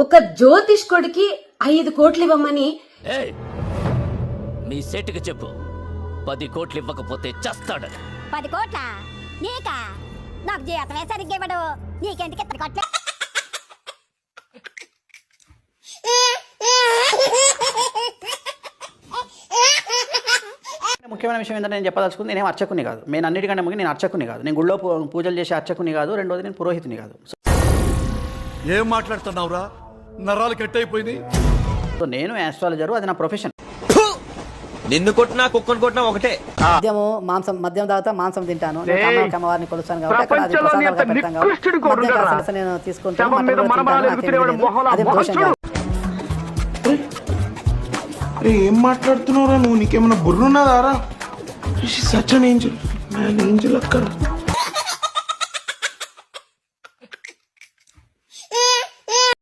ఒక జ్యోతిష్కుడికి 5 కోట్లు ఇవ్వమని మీ సెట్కి చెప్పు 10 కోట్లు ఇవ్వకపోతే చస్తాడని. 10 కోట్ల నీకా? నాకు జీతమే సరిగ్గా ఇవ్వడు, నీకెందుకు ఇత్తడి కొట్లే? ముఖ్యమైన విషయం ఏంటంటే నేను చెప్పదలుచుకుంది, నేనేం అర్చకుని కాదు. నేను అన్నిటికంటే ముఖ్యం నేను అర్చకుని కాదు. నేను గుళ్ళో పూజలు చేసే అర్చకుని కాదు. రెండోది నేను పురోహితుని కాదు. ఏం మాట్లాడుతున్నావురా? నరాలు కట్ అయిపోయింది. సో నేను ఆస్ట్రాలజరు, అది నా ప్రొఫెషన్. నిన్ను కొట్టినా కుక్కను కొట్టినా ఒకటే. మద్యం తాగుతా, మాంసం తింటాను. అమ్మవారిని కొలుస్తాను కాబట్టి అక్కడ అది ప్రసాదాలుగా పెడతాం కాబట్టి మద్యం కాస్త నేను తీసుకుంటాను. ఏం మాట్లాడుతున్నావురా నువ్వు? నీకేమన్నా బుర్రున్నదారా? Such an angel, man angel అక్కడ.